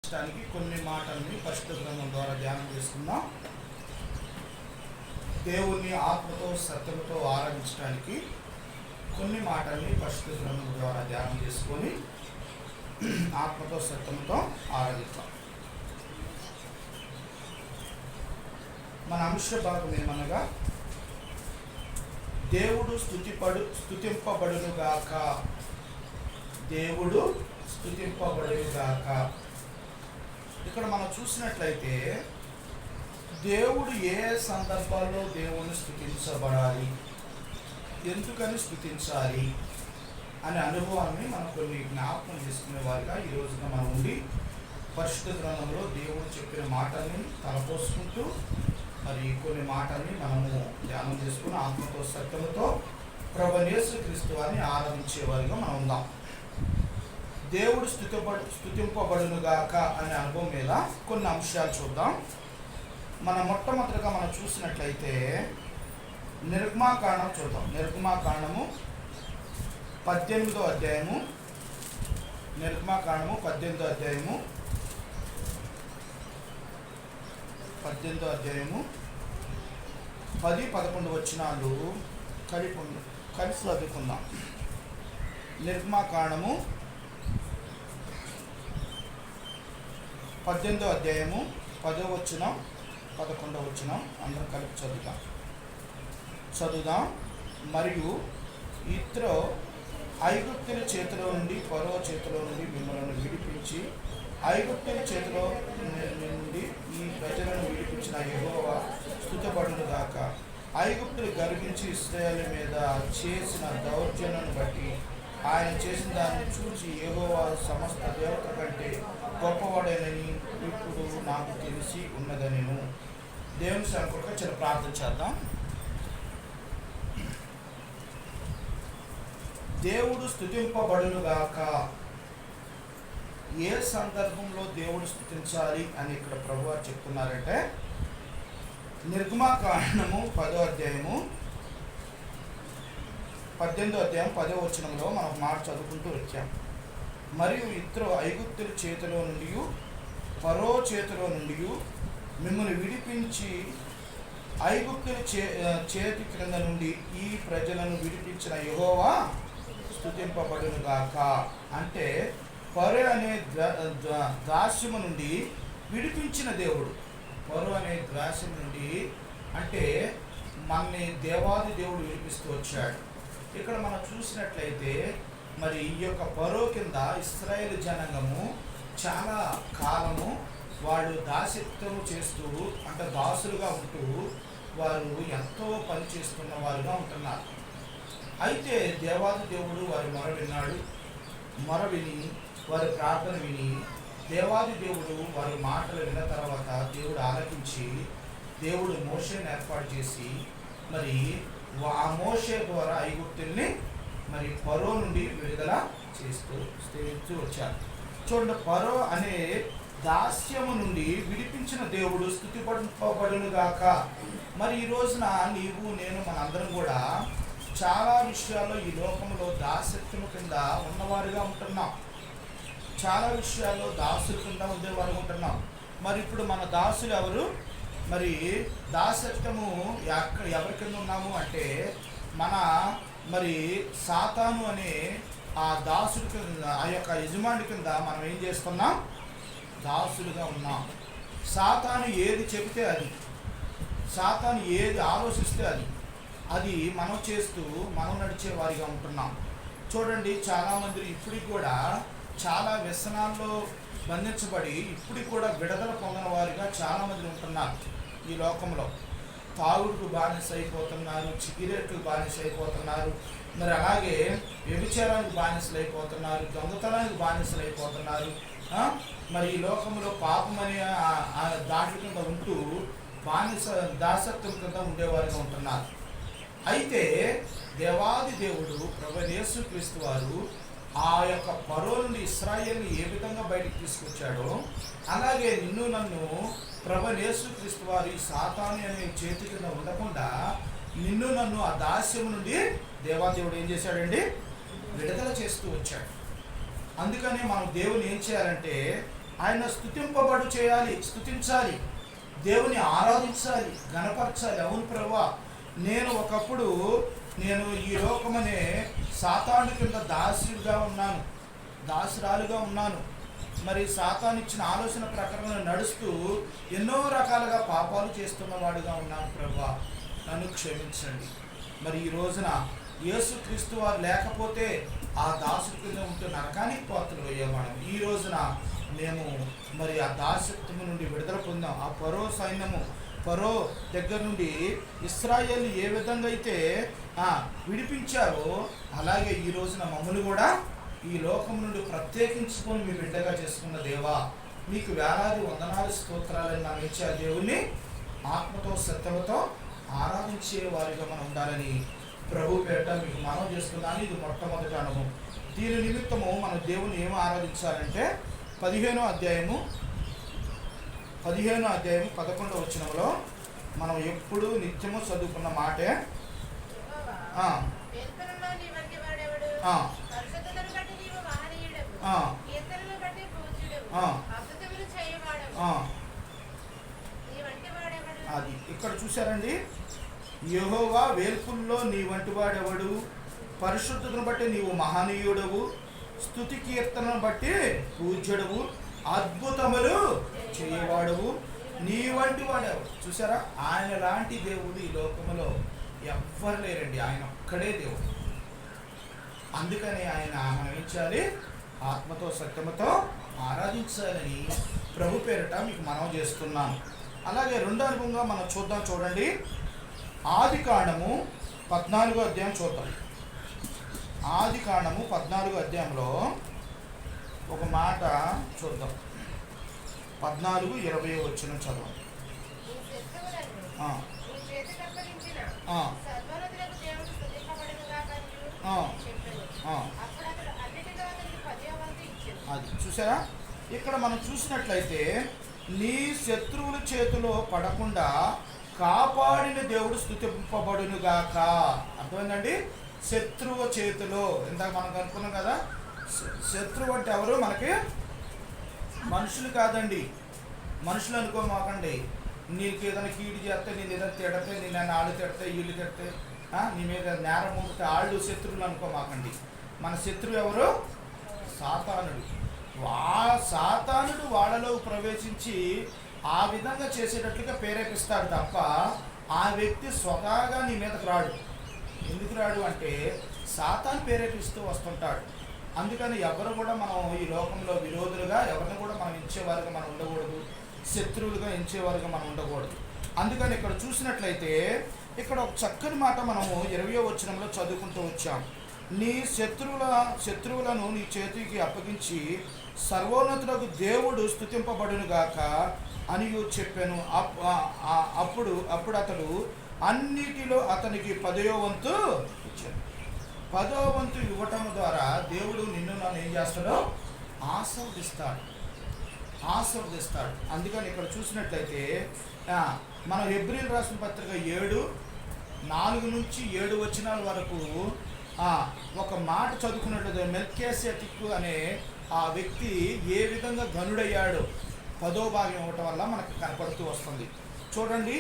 కొన్ని మాటల్ని పరిశుద్ధ గ్రంథం ద్వారా ధ్యానం చేసుకుందాం. దేవుణ్ణి ఆత్మతో సత్యంతో ఆరాధించడానికి కొన్ని మాటల్ని పరిశుద్ధ గ్రంథం ద్వారా ధ్యానం చేసుకొని ఆత్మతో సత్యంతో ఆరాధిస్తాం. మన అంశ భాగం ఏమనగా దేవుడు స్తుతింపబడునుగాక. దేవుడు స్తుతింపబడునుగాక. ఇక్కడ మనం చూసినట్లయితే దేవుడు ఏ సందర్భాల్లో దేవుని స్తుతించబడాలి, ఎందుకని స్తుతించాలి అనే అనుభవాన్ని మనం కొన్ని జ్ఞాపకం చేసుకునే వారిగా ఈ రోజున మనం ఉండి పరిశుద్ధ గ్రంథంలో దేవుడు చెప్పిన మాటల్ని తలపోసుకుంటూ మరి కొన్ని మాటల్ని మనము ధ్యానం చేసుకుని ఆత్మతో సత్యముతో ప్రభువైన యేసుక్రీస్తు వారిని ఆరాధించే వారిగా మనం ఉందాం. దేవుడు స్తుతింపబడునుగాక అనే అనుభవం మీద కొన్ని అంశాలు చూద్దాం. మనం మొట్టమొదటిగా మనం చూసినట్లయితే నిర్గమాకాండం చూద్దాం. నిర్గమాకాండము 18వ అధ్యాయము. నిర్గమాకాండము 18వ అధ్యాయము 10-11 వచనాలు కలిసి చదువుకుందాం. నిర్గమాకాండము 18వ అధ్యాయము 10వ వచనం 11వ వచనం అందరం కలిపి చదువుదాం. మరియు ఇత్రో ఐగుప్తుల చేతిలో నుండి ఫరో చేతిలో నుండి మిమ్మల్ని విడిపించి ఐగుప్తుల చేతిలో నుండి ఈ ప్రజలను విడిపించిన యెహోవా స్తుతింపబడునుగాక. ఐగుప్తులు గర్వించి ఇశ్రాయేలు మీద చేసిన దౌర్జన్యాన్ని బట్టి ఆయన చేసిన దాన్ని చూసి యెహోవా సమస్త దేవత కంటే గొప్పవాడేనని ఇప్పుడు నాకు తెలిసి ఉన్నదని దేవుని సంకల్పంగా చిన్న ప్రార్థన చేద్దాం. దేవుడు స్తుతింపబడునుగాక. ఏ సందర్భంలో దేవుడు స్తుతించాలి అని ఇక్కడ ప్రభువారు చెప్తున్నారంటే నిర్గమాకాండము 10వ అధ్యాయము 18వ అధ్యాయం 10వ వచనంలో మనం మాట చదువుకుంటూ వచ్చాం. మరియు ఇద్దరు ఐగుప్తుల చేతిలో నుండి ఫరో చేతిలో నుండి మిమ్మల్ని విడిపించి ఐగుప్తుల చేతి క్రింద నుండి ఈ ప్రజలను విడిపించిన యెహోవా స్తుతింపబడునుగాక. అంటే ఫరో అనే దాస్యము నుండి విడిపించిన దేవుడు. ఫరో అనే దాస్యం నుండి అంటే మనని దేవాది దేవుడు విడిపిస్తూ వచ్చాడు. ఇక్కడ మనం చూసినట్లయితే మరి ఈ యొక్క ఫరో కింద ఇశ్రాయేలు జనాంగము చాలా కాలము వాళ్ళు దాస్యత్వము చేస్తూ అంటే దాసులుగా ఉంటూ వారు ఎంతో పని చేస్తున్న వారుగా ఉంటున్నారు. అయితే దేవాది దేవుడు వారి మొర విని వారి ప్రార్థన విని దేవాది దేవుడు వారి మాటలు విన్న తర్వాత దేవుడు ఆలకించి దేవుడు మోషేని ఏర్పాటు చేసి మరి ఆ మోషే ద్వారా ఐగుప్తుల్ని మరి ఫరో నుండి విడుదల చేస్తూ వచ్చారు. చూడండి, ఫరో అనే దాస్యము నుండి విడిపించిన దేవుడు స్తుతింపబడునుగాక. మరి ఈ రోజున నీవు నేను మనందరం కూడా చాలా విషయాల్లో ఈ లోకంలో దాస్యత్వము కింద ఉన్నవారుగా ఉంటున్నాం. చాలా విషయాల్లో దాసుల కింద ఉండేవారు ఉంటున్నాం. మరి ఇప్పుడు మన దాసులు ఎవరు? మరి దాసత్వము ఎవరి కింద ఉన్నాము అంటే మన మరి సాతాను అనే ఆ దాసుడి కింద ఆ యొక్క యజమాని కింద మనం ఏం చేస్తున్నాం? దాసులుగా ఉన్నాం. సాతాను ఏది చెబితే అది, సాతాను ఏది ఆలోచిస్తే అది మనం చేస్తూ మనం నడిచే వారిగా ఉంటున్నాం. చూడండి, చాలామంది ఇప్పటికి కూడా చాలా వ్యసనాల్లో బంధించబడి ఇప్పటికి కూడా విడుదల పొందిన వారిగా చాలామంది ఉంటున్నారు ఈ లోకంలో. తాగుడుకు బానిస అయిపోతున్నారు, సిగరెట్లకు బానిస అయిపోతున్నారు, మరి అలాగే వ్యభిచారానికి బానిసలు అయిపోతున్నారు, దొంగతనానికి బానిసలు అయిపోతున్నారు. మరి ఈ లోకంలో పాపం అనే దాటి కింద ఉంటూ దాసత్వం కింద ఉండేవారుగా ఉంటున్నారు. అయితే దేవాది దేవుడు ప్రభువైన యేసుక్రీస్తు వారు ఆ యొక్క ఫరో నుండి ఇశ్రాయేలుని ఏ విధంగా బయటికి తీసుకొచ్చాడో అలాగే నిన్ను నన్ను ప్రభువైన యేసుక్రీస్తు వారు ఈ సాతాను అనే చేతి కింద ఉండకుండా నిన్ను నన్ను ఆ దాస్యం నుండి దేవాదేవుడు ఏం చేశాడండి? విడుదల చేస్తూ వచ్చాడు. అందుకని మనం దేవుని ఏం చేయాలంటే ఆయన స్తుతింపబడు చేయాలి, స్తుతించాలి, దేవుని ఆరాధించాలి, గణపరచాలి. అవును ప్రభువా, నేను ఒకప్పుడు ఈ లోకమనే సాతాను కింద దాసుడిగా ఉన్నాను, దాసురాలుగా ఉన్నాను. మరి సాతాను ఇచ్చిన ఆలోచన ప్రకారం నడుస్తూ ఎన్నో రకాలుగా పాపాలు చేస్తున్నవాడుగా ఉన్నాను ప్రభువా, నన్ను క్షమించండి. మరి ఈ రోజున యేసుక్రీస్తు వారు లేకపోతే ఆ దాసుడి కింద ఉంటూ నరకానికి పాత్రలు అయ్యేవాళ్ళం. ఈ రోజున మేము మరి ఆ దాసత్వము నుండి విడుదల పొందాం. ఆ ఫరో సైన్యము, ఫరో దగ్గర నుండి ఇశ్రాయేలు ఏ విధంగా అయితే విడిపించారో అలాగే ఈ రోజున మమ్మల్ని కూడా ఈ లోకం నుండి ప్రత్యేకించుకొని మీ బిడ్డగా చేసుకున్న దేవా, మీకు వేలాది వందనాలు స్తోత్రాలని నాకు ఇచ్చే దేవుణ్ణి ఆత్మతో సత్యముతో ఆరాధించే వారిగా మనం ఉండాలని ప్రభు పేట మీకు మనం చేసుకున్నాను. ఇది మొట్టమొదటి అనుభవం. దీని నిమిత్తము మనం దేవుని ఏమి ఆరాధించాలంటే 15వ అధ్యాయము 11వ వచనంలో మనం ఎప్పుడు నిత్యము చదువుకున్న మాటే, అది ఇక్కడ చూశారండి. యెహోవా వేల్పుల్లో నీ వంటి వాడెవడు, పరిశుద్ధతను బట్టి నీవు మహనీయుడవు, స్తుతి కీర్తనను బట్టి పూజ్యుడవు, అద్భుతములు చేయవాడవు, నీ వంటి వాడెవడు. చూసారా, ఆయన లాంటి దేవుడు ఈ లోకంలో ఎవ్వరు లేరండి, ఆయన ఒక్కడే దేవుడు. అందుకని ఆయన మనం ఏం చేయాలి, ఆత్మతో సత్యముతో ఆరాధించాలని ప్రభు పేరిట మీకు మనవి చేస్తున్నాను. అలాగే రెండో అనుభవంగా మనం చూడండి. ఆదికాండము 14వ అధ్యాయం చూద్దాం. ఆదికాండము 14వ అధ్యాయంలో ఒక మాట చూద్దాం. 14:20 వచనం చదవండి. అది చూసారా, ఇక్కడ మనం చూసినట్లయితే నీ శత్రువుల చేతిలో పడకుండా కాపాడిన దేవుడు స్తుతింపబడును గాక. అర్థమైందండి? శత్రువు చేతిలో, ఇందాక మనం అనుకున్నాం కదా, శత్రువు అంటే ఎవరు? మనకి మనుషులు కాదండి. మనుషులు అనుకోమాకండి. నీకు ఏదైనా కీడు చేస్తే, నేను ఏదైనా తిడితే, నేను ఆళ్ళు తిడితే, వీళ్ళు తిడితే, నీ మీద నేరం మోపితే వాళ్ళు శత్రువులు అనుకోమాకండి. మన శత్రువు ఎవరు? సాతానుడు. సాతానుడు వాళ్ళలో ప్రవేశించి ఆ విధంగా చేసేటట్లుగా ప్రేరేపిస్తాడు తప్ప ఆ వ్యక్తి స్వతహాగా నీ మీదకు రాడు. ఎందుకు రాడు అంటే సాతాను ప్రేరేపిస్తూ వస్తుంటాడు. అందుకని ఎవరు కూడా మనం ఈ లోకంలో విరోధులుగా ఎవరిని కూడా మనం ఎంచేవారుగా మనం ఉండకూడదు, శత్రువులుగా ఎంచేవారుగా మనం ఉండకూడదు. అందుకని ఇక్కడ చూసినట్లయితే ఇక్కడ ఒక చక్కని మాట మనము 20వ వచనంలో చదువుకుంటూ వచ్చాం. నీ శత్రువులను నీ చేతికి అప్పగించి సర్వోన్నతులకు దేవుడు స్తుతింపబడును గాక అని చెప్పాను. అప్పుడు అతడు అన్నిటిలో అతనికి 10వ వంతు ఇచ్చాడు. 10వ వంతు ఇవ్వటం ద్వారా దేవుడు నిన్ను నన్ను ఏం చేస్తాడో ఆశీర్వదిస్తాడు. అందుకని ఇక్కడ చూసినట్లయితే మనం హెబ్రీయులకు రాసిన పత్రిక 7:4-7 వచనాల వరకు ఒక మాట చదువుకున్నట్లయితే మెల్కీసెదెకు అనే ఆ వ్యక్తి ఏ విధంగా ఘనుడయ్యాడో 10వ భాగం ఇవ్వటం వల్ల మనకు కనపడుతూ వస్తుంది. చూడండి,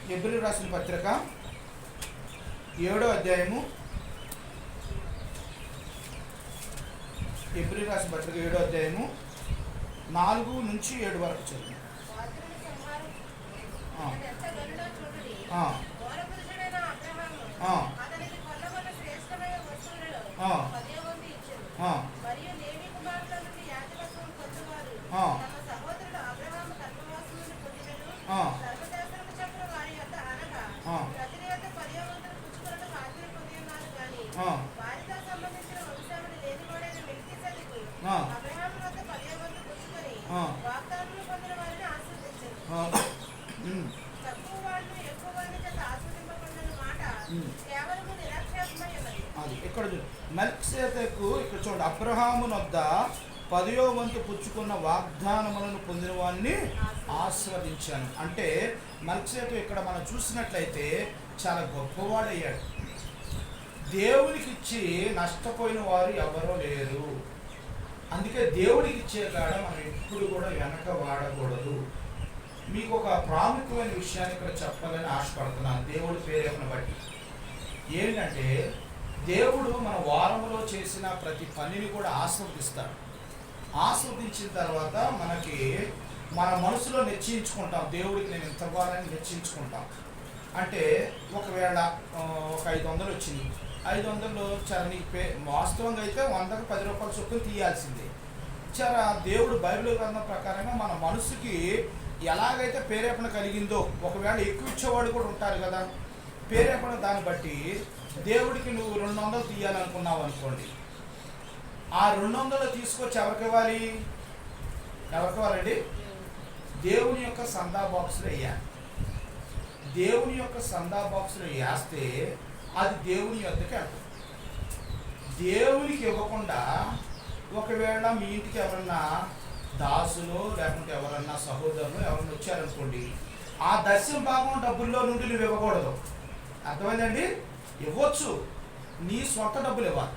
హెబ్రీయులకు రాసిన పత్రిక 7వ అధ్యాయము, హెబ్రీయులకు రాసిన పత్రిక 7వ అధ్యాయము 4-7 వరకు చదువు. అది ఇక్కడ మెల్కీసెదెకు ఇక్కడ చూడండి, అబ్రహాము వద్ద 10వ వంతు పుచ్చుకున్న వాగ్దానములను పొందిన వారిని ఆశీర్వదించాను. అంటే మెల్కీసెదెకు ఇక్కడ మనం చూసినట్లయితే చాలా గొప్పవాడయ్యాడు. దేవునికి ఇచ్చి నష్టపోయిన వారు ఎవరో లేరు. అందుకే దేవుడికి ఇచ్చే కాడ మనం ఎప్పుడు కూడా వెనక వాడకూడదు. మీకు ఒక ప్రాముఖ్యమైన విషయాన్ని ఇక్కడ చెప్పాలని ఆశపడుతున్నాను దేవుడి ప్రేరేపణ బట్టి. ఏంటంటే దేవుడు మన వారంలో చేసిన ప్రతి పనిని కూడా ఆస్వాదిస్తాడు. ఆస్వాదించిన తర్వాత మనకి మన మనసులో నిశ్చయించుకుంటాం, దేవుడికి నేను ఇంత ఇవ్వాలని నిశ్చయించుకుంటాం. అంటే ఒకవేళ ఒక 500 వచ్చింది, 500 చర నీకు వాస్తవంగా అయితే 100కి 10 రూపాయల చొప్పున తీయాల్సిందే. చర దేవుడు బైబిల్ గ్రంథం ప్రకారంగా మన మనసుకి ఎలాగైతే ప్రేరేపణ కలిగిందో, ఒకవేళ ఎక్కువ ఇచ్చేవాడు కూడా ఉంటారు కదా ప్రేరేపణ, దాన్ని బట్టి దేవుడికి నువ్వు 200 తీయాలనుకున్నావు అనుకోండి, ఆ 200 తీసుకొచ్చి ఎవరికి ఇవ్వాలి? దేవుని యొక్క సందా బాక్స్లో వేయాలి. దేవుని యొక్క సందా బాక్స్లో వేస్తే అది దేవుని యొద్దకి వెళ్తుంది. దేవునికి ఇవ్వకుండా ఒకవేళ మీ ఇంటికి ఎవరన్నా దాసులు లేకుంటే ఎవరన్నా సహోదరులు ఎవరన్నా వచ్చారనుకోండి, ఆ దశమ భాగం డబ్బుల్లో నుండి నువ్వు ఇవ్వకూడదు. అర్థమైందండి? ఇవ్వచ్చు, నీ సొంత డబ్బులు ఇవ్వాలి.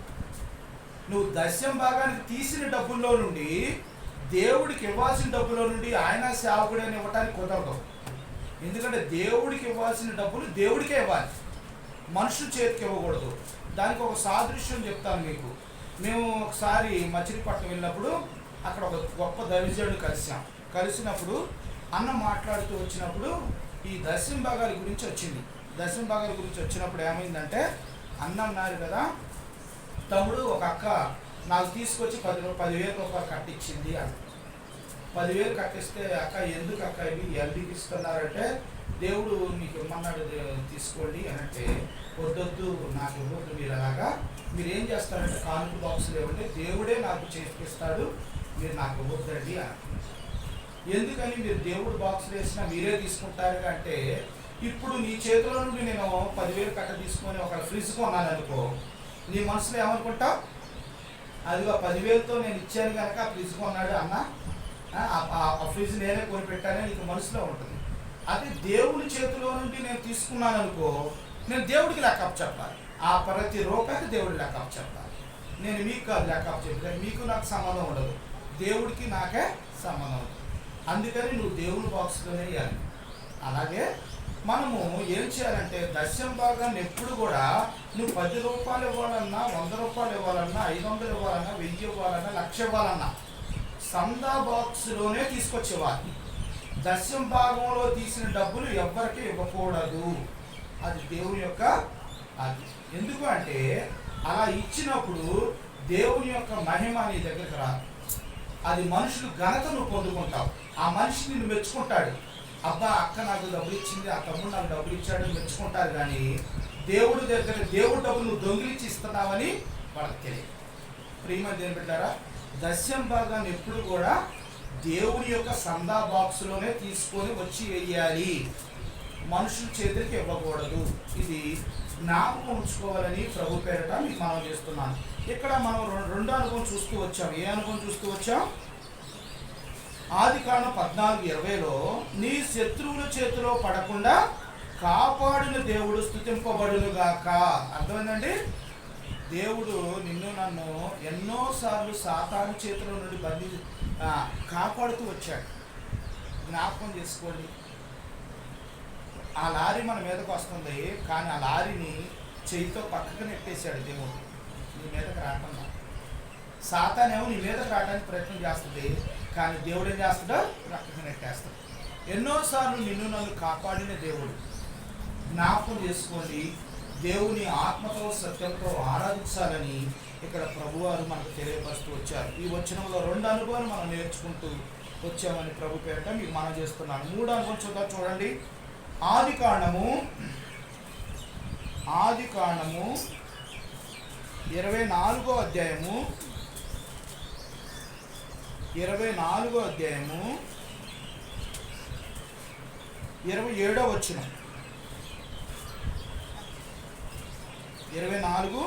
నువ్వు దశమ భాగానికి తీసిన డబ్బుల్లో నుండి దేవుడికి ఇవ్వాల్సిన డబ్బులో నుండి ఆయన సేవకుడని ఇవ్వటానికి కుదరదు. ఎందుకంటే దేవుడికి ఇవ్వాల్సిన డబ్బులు దేవుడికే ఇవ్వాలి, మనుషుల చేతికి ఇవ్వకూడదు. దానికి ఒక సాదృశ్యం చెప్తాను మీకు. మేము ఒకసారి మచిలీపట్నం వెళ్ళినప్పుడు అక్కడ ఒక గొప్ప దైవజనుడు కలిసినప్పుడు అన్న మాట్లాడుతూ వచ్చినప్పుడు ఈ దశమ భాగాల గురించి వచ్చింది. దశమ భాగాల గురించి వచ్చినప్పుడు ఏమైందంటే అన్న అన్నారు కదా, తమ్ముడు ఒక అక్క నాకు తీసుకొచ్చి 10,000 రూపాయలు కట్టించింది అని. 10,000 కట్టిస్తే అక్క ఎందుకు అక్క ఇవి ఎల్డీకి ఇస్తున్నారంటే దేవుడు మీకు ఇమ్మన్నాడు తీసుకోండి అని అంటే, వద్దొద్దు నాకు ఇవ్వద్దు, మీరు అలాగా మీరు ఏం చేస్తారంటే కానుక బాక్సులు ఇవ్వండి, దేవుడే నాకు చేపిస్తాడు, మీరు నాకు ఇవ్వద్దండి అని. ఎందుకని మీరు దేవుడు బాక్సులు వేసినా మీరే తీసుకుంటారు అంటే, ఇప్పుడు నీ చేతిలో నుండి నేను 10,000 కట్ట తీసుకొని ఒక ఫ్రిడ్జ్ కొన్నాను అనుకో, నీ మనసులో ఏమనుకుంటావు? అదిగో 10,000తో నేను ఇచ్చాను కనుక ఆ ఫ్రిడ్జ్ కొన్నాడు అన్న, ఆ ఫ్రిడ్జ్ నేనే కొని పెట్టానని నీకు మనసులో ఉంటుంది. అదే దేవుని చేతిలో నుండి నేను తీసుకున్నాను అనుకో, నేను దేవుడికి లెక్కప్ చెప్పాలి. ఆ ప్రతి రూపాయికి దేవుడి లెక్కప్ చెప్పాలి. నేను మీకు కాదు లెక్కప్ చెప్పాను, మీకు నాకు సంబంధం ఉండదు, దేవుడికి నాకే సంబంధం ఉండదు. అందుకని నువ్వు దేవుని బాక్స్లోనే వేయాలి. అలాగే మనము ఏం చేయాలంటే దశమ భాగాన్ని ఎప్పుడు కూడా నువ్వు 10 రూపాయలు ఇవ్వాలన్నా, 100 రూపాయలు ఇవ్వాలన్నా, 500 ఇవ్వాలన్నా, 1000 ఇవ్వాలన్నా, 1,00,000 ఇవ్వాలన్నా సందా బాక్స్లోనే తీసుకొచ్చేవాళ్ళు. దశమ భాగంలో తీసిన డబ్బులు ఎవ్వరికి ఇవ్వకూడదు. అది దేవుని యొక్క అది. ఎందుకు అంటే అలా ఇచ్చినప్పుడు దేవుని యొక్క మహిమ నీ దగ్గరికి రాదు. అది మనుషులు ఘనతను పొందుకుంటావు. ఆ మనిషిని నువ్వు మెచ్చుకుంటాడు, అబ్బా అక్క నాకు డబ్బులు ఇచ్చింది, ఆ తమ్ముడు నాకు డబ్బులు ఇచ్చాడని మెచ్చుకుంటారు. కానీ దేవుడి దగ్గర దేవుడి డబ్బులు నువ్వు దొంగిలించి ఇస్తున్నావని వాళ్ళకి తెలియదు. ప్రియమైన దేవుని బిడ్డారా, దశమ భాగాన్ని ఎప్పుడు కూడా దేవుని యొక్క సందా బాక్స్లోనే తీసుకొని వచ్చి వేయాలి, మనుషుల చేతులకి ఇవ్వకూడదు. ఇది జ్ఞాపకం ఉంచుకోవాలని ప్రభు పేరట మీకు మనం చేస్తున్నాను. ఇక్కడ మనం రెండో అనుభవం చూస్తూ వచ్చాం. ఏ అనుభవం చూస్తూ వచ్చాం? ఆదికాండం 14:20లో నీ శత్రువుల చేతిలో పడకుండా కాపాడిన దేవుడు స్తుతింపబడును గాక. అర్థమైందండి? దేవుడు నిన్ను నన్ను ఎన్నోసార్లు సాతాను చేతిలో నుండి కాపాడుతూ వచ్చాడు. జ్ఞాపకం చేసుకోండి. ఆ లారీ మన మీదకి వస్తుంది, కానీ ఆ లారీని చేయితో పక్కకు నెట్టేశాడు దేవుడు, నీ మీదకి రాకుండా. సాతానేమో నీ మీదకి రావడానికి ప్రయత్నం చేస్తుంది, కానీ దేవుడు ఏం చేస్తాడో పక్కకు నెట్టేస్తాడు. ఎన్నోసార్లు నిన్ను నన్ను కాపాడిన దేవుడు. జ్ఞాపకం చేసుకోండి. దేవుని ఆత్మతో సత్యంతో ఆరాధించాలని ఇక్కడ ప్రభువారు మనకు తెలియపరుస్తూ వచ్చారు. ఈ వచనంలో 2 అనుభవాలు మనం నేర్చుకుంటూ వచ్చామని ప్రభు పేరట మీకు మనం చేస్తున్నాను. 3 అనుభవం చూడండి. ఆదికాండము 24వ అధ్యాయము 27వ వచనం. 24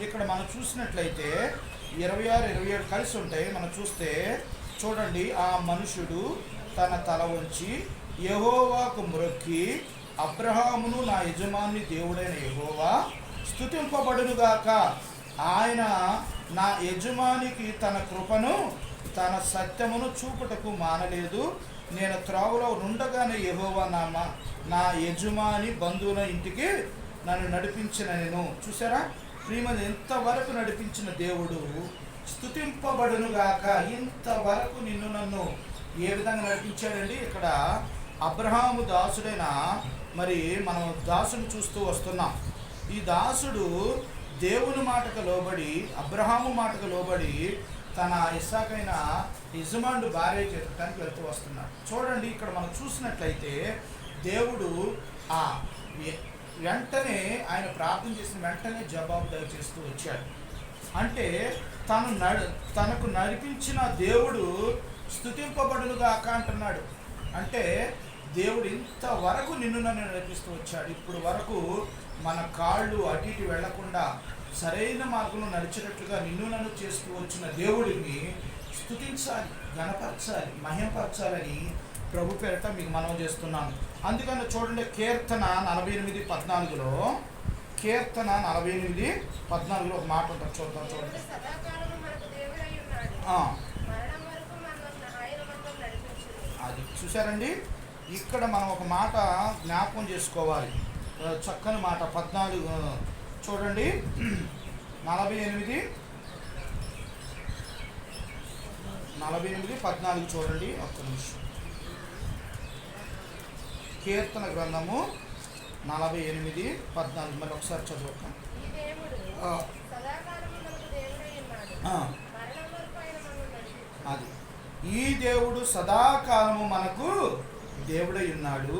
ఇక్కడ మనం చూసినట్లయితే 26, 27 కలిసి ఉంటాయి. మనం చూస్తే చూడండి, ఆ మనుషుడు తన తల వంచి యెహోవాకు మ్రొక్కి, అబ్రహామును నా యజమాని దేవుడైన యెహోవా స్తుతింపబడునుగాక, ఆయన నా యజమానికి తన కృపను తన సత్యమును చూపుటకు మానలేదు. నేను త్రోవలో నుండగానే యెహోవా నా యజమాని బంధువుల ఇంటికి నన్ను నడిపించిన. నేను చూసారా ప్రియమైన, ఇంతవరకు నడిపించిన దేవుడు స్తుతింపబడునుగాక. ఇంతవరకు నిన్ను నన్ను ఏ విధంగా నడిపించాడండి? ఇక్కడ అబ్రహాము దాసుడైన, మరి మనం దాసుని చూస్తూ వస్తున్నాం. ఈ దాసుడు దేవుని మాటకు లోబడి, అబ్రహాము మాటకు లోబడి తన ఇస్సాకైన యజమానుడు భార్య చేతడానికి వెళ్తూ వస్తున్నాడు. చూడండి, ఇక్కడ మనం చూసినట్లయితే దేవుడు ఆ వెంటనే ఆయన ప్రార్థన చేసిన వెంటనే జవాబు దయచేస్తూ వచ్చాడు. అంటే తనకు నడిపించిన దేవుడు స్తుతింపబడునుగాక అంటున్నాడు. అంటే దేవుడు ఇంతవరకు నిన్ను నన్ను నడిపిస్తూ వచ్చాడు. ఇప్పుడు వరకు మన కాళ్ళు అటు ఇటు వెళ్లకుండా సరైన మార్గంలో నడిచేటట్లుగా నిన్ను నన్ను చేస్తూ వచ్చిన దేవుడిని స్తుతించాలి, గణపరచాలి, మహిమపరచాలని ప్రభు పేరిట మీకు మనవి చేస్తున్నాను. అందుకని చూడండి, కీర్తన 48:14లో, కీర్తన 48:14లో ఒక మాట ఉంటుంది, చూద్దాం. చూడండి, అది చూసారండి. ఇక్కడ మనం ఒక మాట జ్ఞాపకం చేసుకోవాలి, చక్కని మాట. 14 చూడండి, 48:14 చూడండి. ఒక్క నిమిషం. కీర్తన గ్రంథము 48:14 మరి ఒకసారి చదువుతాం. అది ఈ దేవుడు సదాకాలము మనకు దేవుడై ఉన్నాడు,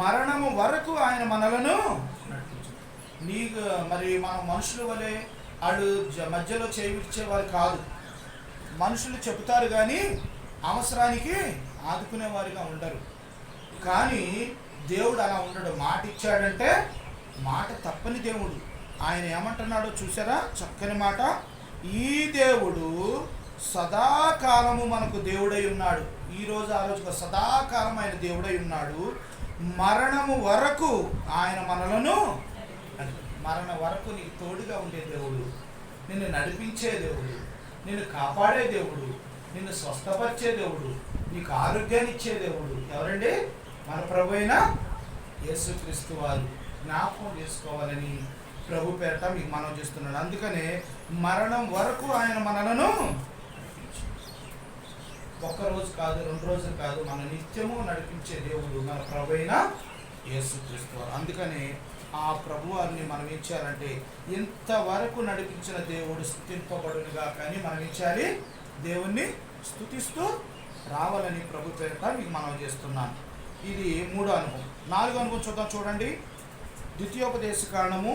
మరణము వరకు ఆయన మనలను నడిపించాడు. నీకు మరి మనం మనుషుల వలె వాళ్ళు మధ్యలో చేయించేవారు కాదు. మనుషులు చెబుతారు కానీ అవసరానికి ఆదుకునేవారుగా ఉండరు. కానీ దేవుడు అలా ఉండడు. మాట ఇచ్చాడంటే మాట తప్పని దేవుడు. ఆయన ఏమంటున్నాడో చూసారా, చక్కని మాట. ఈ దేవుడు సదాకాలము మనకు దేవుడై ఉన్నాడు. ఈరోజు ఆ రోజుగా సదాకాలం ఆయన దేవుడై ఉన్నాడు, మరణము వరకు ఆయన మనలను, మరణం వరకు నీకు తోడుగా ఉండే దేవుడు, నిన్ను నడిపించే దేవుడు, నిన్ను కాపాడే దేవుడు, నిన్ను స్వస్థపరిచే దేవుడు, నీకు ఆరోగ్యాన్ని ఇచ్చే దేవుడు ఎవరండి? మన ప్రభు అయిన యేసుక్రీస్తు వారు. జ్ఞాపకం చేసుకోవాలని ప్రభు పేరట మీకు మనం చేస్తున్నాడు. అందుకనే మరణం వరకు ఆయన మనలను ఒక్కరోజు కాదు, 2 రోజులు కాదు, మన నిత్యము నడిపించే దేవుడు మన ప్రభు అయిన యేసుక్రీస్తు వారు. అందుకనే ఆ ప్రభు వారిని మనం ఏం చేయాలంటే, ఇంతవరకు నడిపించిన దేవుడు స్తుతింపబడునుగా, కానీ మనం ఏం చేయాలి? దేవుణ్ణి స్తుతిస్తూ రావాలని ప్రభు పేరట మీకు మనం చేస్తున్నాను. ఇది 3వ అనుభవం. 4వ అనుభవం చూద్దాం. చూడండి, ద్వితీయోపదేశకాండము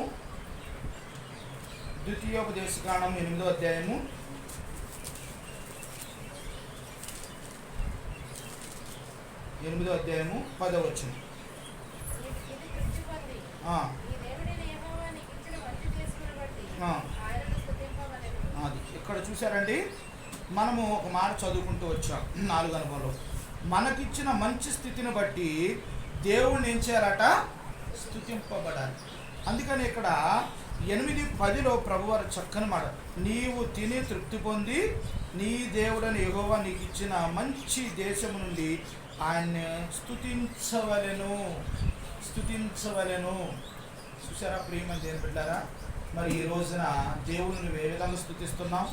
8వ అధ్యాయము 10వ వచనం. అది ఇక్కడ చూసారండి, మనము ఒక మాట చదువుకుంటూ వచ్చాం 4వ అనుభవంలో. మనకిచ్చిన మంచి స్థితిని బట్టి దేవుణ్ణి ఏం చేయాలట? స్తుతింపబడాలి. అందుకని ఇక్కడ 8:10లో ప్రభువారు చక్కని మాట, నీవు తిని తృప్తి పొంది నీ దేవుడని యెహోవా నీకు ఇచ్చిన మంచి దేశము నుండి ఆయన్ని స్తుతించవలెను. చూసారా ప్రియమైన దేవుని బిడ్డారా, మరి ఈ రోజున దేవుని నువ్వు ఏ విధంగా స్తుతిస్తున్నావు?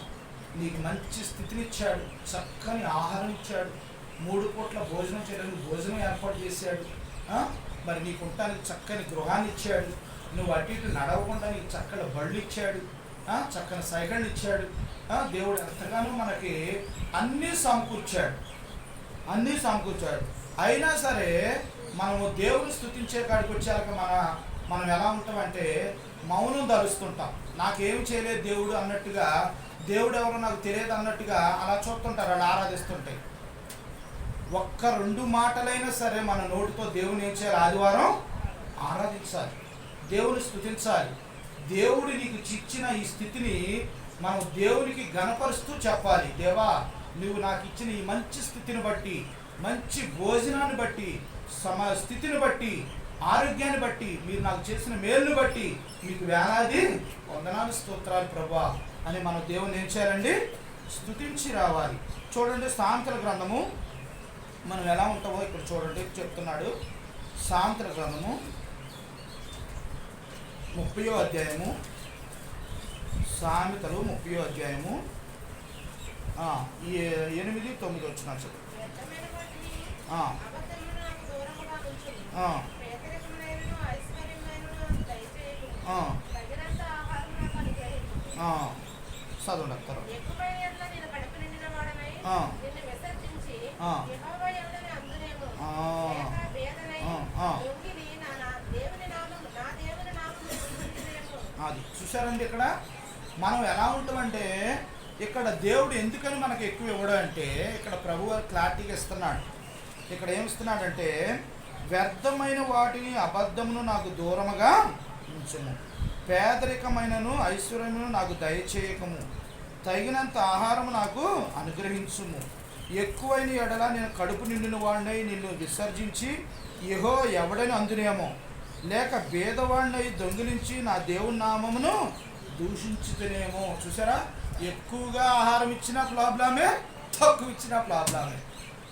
నీకు మంచి స్థితిని ఇచ్చాడు, చక్కని ఆహారం ఇచ్చాడు, 3 పూట్ల భోజనం చేయడానికి భోజనం ఏర్పాటు చేశాడు. మరి నీకు ఉండటానికి చక్కని గృహాన్ని ఇచ్చాడు, నువ్వు అటు ఇటు నడవకుండా నీకు చక్కని బళ్ళు ఇచ్చాడు, చక్కని సైకిళ్ళు ఇచ్చాడు. దేవుడు ఎంతగానో మనకి అన్నీ సమకూర్చాడు. అయినా సరే మనము దేవుని స్తుతించే కాడికి వచ్చాక మనం ఎలా ఉంటామంటే మౌనం ధరుస్తుంటాం. నాకేం చేయలేదు దేవుడు అన్నట్టుగా, దేవుడు ఎవరో నాకు తెలియదు అన్నట్టుగా అలా చూస్తుంటారు, అలా ఆరాధిస్తుంటాయి. ఒక్క 2 మాటలైనా సరే మన నోటితో దేవుని ఏం చేయాలి? ఆదివారం ఆరాధించాలి, దేవుని స్తుతించాలి. దేవుడు నీకు ఇచ్చిన ఈ స్థితిని మనం దేవునికి ఘనపరుస్తూ చెప్పాలి. దేవా, నువ్వు నాకు ఇచ్చిన ఈ మంచి స్థితిని బట్టి, మంచి భోజనాన్ని బట్టి, స్థితిని బట్టి, ఆరోగ్యాన్ని బట్టి, మీరు నాకు చేసిన మేలును బట్టి మీకు వేలాది వందనాలు, స్తోత్రాలు ప్రభువా అని మనం దేవుని ఏం చేయాలండి? స్తుతించి రావాలి. చూడండి, సామెతల గ్రంథము మనం ఎలా ఉంటామో ఇక్కడ చూడండి చెప్తున్నాడు. సామెతల గ్రంథము 30వ అధ్యాయము, సామెతలు 30వ అధ్యాయము 8, 9 వచ్చిన చదువు. చదవండి తర్వాత. అది చూసారండి, ఇక్కడ మనం ఎలా ఉంటామంటే, ఇక్కడ దేవుడు ఎందుకని మనకు ఎక్కువ ఇవ్వడం అంటే, ఇక్కడ ప్రభువు క్లారిటీగా ఇస్తున్నాడు. ఇక్కడ ఏమిస్తున్నాడంటే, వ్యర్థమైన వాటిని అబద్ధమును నాకు దూరముగా ఉంచుము, పేదరికమైనను ఐశ్వర్యమును నాకు దయచేయకము, తగినంత ఆహారము నాకు అనుగ్రహించుము, ఎక్కువైన ఎడల నేను కడుపు నిండిన వాడినై నిన్ను విసర్జించి యెహో ఎవడని అందునేమో, లేక భేదవాడినై దొంగిలించి నా దేవుని నామమును దూషించుతనేమో. చూసారా, ఎక్కువగా ఆహారం ఇచ్చిన ప్రాబ్లమే, తక్కువ ఇచ్చిన ప్రాబ్లమే.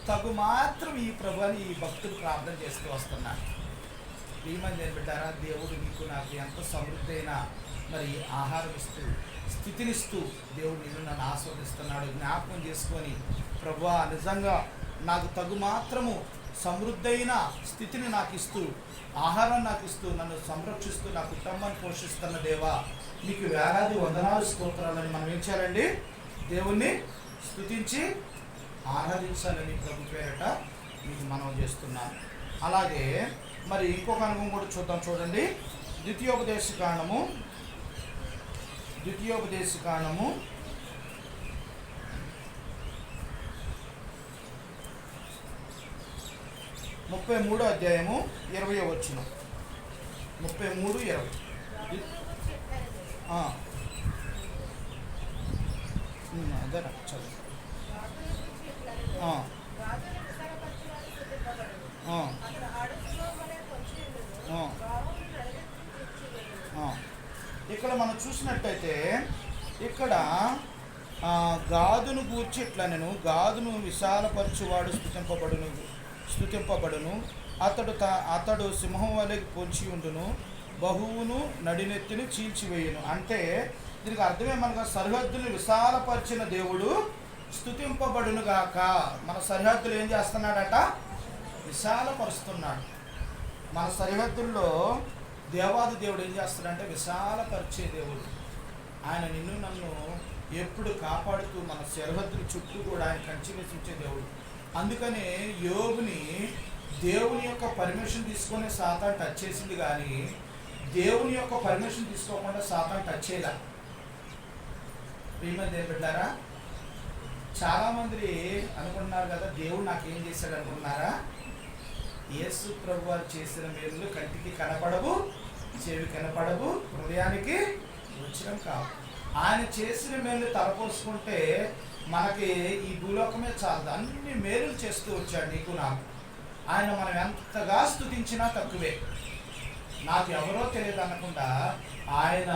తగు మాత్రం ఈ ప్రభుని ఈ భక్తులు ప్రార్థన చేస్తూ వస్తున్నారు. ప్రియమైన బిడ్డారా, దేవుడు నీకు నాకు ఎంత సమృద్ధి అయినా మరి ఆహారం ఇస్తూ, స్థితినిస్తూ దేవుడు నిన్ను నన్ను ఆస్వాదిస్తున్నాడు. జ్ఞాపకం చేసుకొని, ప్రభువా నిజంగా నాకు తగు మాత్రము సమృద్ధైన స్థితిని నాకు ఇస్తూ, ఆహారం నాకు ఇస్తూ, నన్ను సంరక్షిస్తూ, నా కుటుంబాన్ని పోషిస్తున్న దేవా, నీకు వేలాది వందనాలు, స్తోత్రాలని మనం ఏం చేయాలండి? దేవుణ్ణి స్తుతించి ఆరాధించాలని ప్రభు పేరట మీకు మనం చేస్తున్నాను. అలాగే మరి ఇంకొక అనుభవం కూడా చూద్దాం. చూడండి, ద్వితీయోపదేశ కాండము 33వ అధ్యాయము 20వ వచనం. 33:20. అదే చదువు. ఇక్కడ మనం చూసినట్టయితే, ఇక్కడ గాదును గూర్చి ఇట్లా, నేను గాదును విశాలపరచువాడు స్తుతింపబడును, అతడు సింహం వలె పొంచి ఉండును, బహువును నడినెత్తిని చీల్చివేయును. అంటే దీనికి అర్థమేమనగా, సరిహద్దులు విశాలపరిచిన దేవుడు స్తుతింపబడును గాక. మన సరిహద్దులు ఏం చేస్తున్నాడట? విశాలపరుస్తున్నాడు. మన సరిహద్దుల్లో దేవాది దేవుడు ఏం చేస్తాడంటే విశాలపరిచే దేవుడు. ఆయన నిన్ను నన్ను ఎప్పుడు కాపాడుతూ మన సరిహద్దుల చుట్టూ కూడా ఆయన కంచి వేసించే దేవుడు. అందుకనే యోబుని దేవుని యొక్క పర్మిషన్ తీసుకొని సాతాను టచ్ చేసింది, కానీ దేవుని యొక్క పర్మిషన్ తీసుకోకుండా సాతాను టచ్ చేయలే. ప్రియమైన దేవుని బిడ్డారా, చాలామంది అనుకుంటున్నారు కదా, దేవుడు నాకేం చేశాడు అనుకున్నారా? యేసు ప్రభు వారు చేసిన మేలులు కంటికి కనపడవు, చెవి కనపడవు, హృదయానికి రుచిరం కావు. ఆయన చేసిన మేలు తలపోసుకుంటే మనకి ఈ భూలోకమే చాలదు. అన్ని మేలులు చేస్తూ వచ్చాడు నీకు నాకు. ఆయన మనం ఎంతగా స్తుతించినా తక్కువే. నాకు ఎవరో తెలియదు అనకుండా ఆయన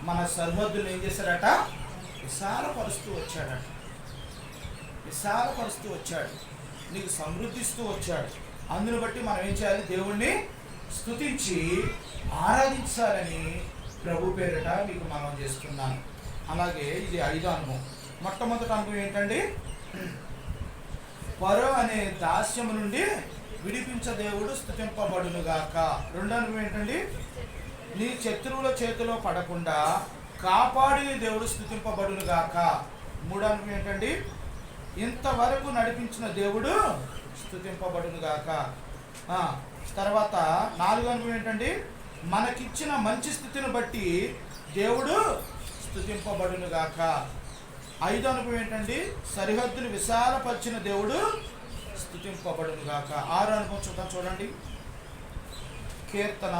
మన సరిహద్దులు ఏం చేశాడట? విశాలపరుస్తూ వచ్చాడు. నీకు సమృద్ధిస్తూ వచ్చాడు. అందును బట్టి మనం ఏం చేయాలి? దేవుణ్ణి స్తుతించి ఆరాధించాలని ప్రభు పేరిట మీకు మనం చేస్తున్నాను. అలాగే ఇది 5వ అనుభవం. మొట్టమొదటి అనుభవం ఏంటండి? ఫరో అనే దాస్యము నుండి విడిపించ దేవుడు స్తుతింపబడును గాక. 2వ అనుభవం ఏంటండి? నీ శత్రువుల చేతిలో పడకుండా కాపాడిన దేవుడు స్తుతింపబడును గాక. 3వ అనుభవం ఏంటండి? ఇంతవరకు నడిపించిన దేవుడు స్తుతింపబడును గాక. తర్వాత 4వ అనుభవం ఏంటండి? మనకిచ్చిన మంచి స్థితిని బట్టి దేవుడు స్తుతింపబడును గాక. 5వ అనుభవం ఏంటండి? సరిహద్దులు విశాలపరిచిన దేవుడు స్తుతింపబడును గాక. 6వ అనుభవం చూడండి. కీర్తన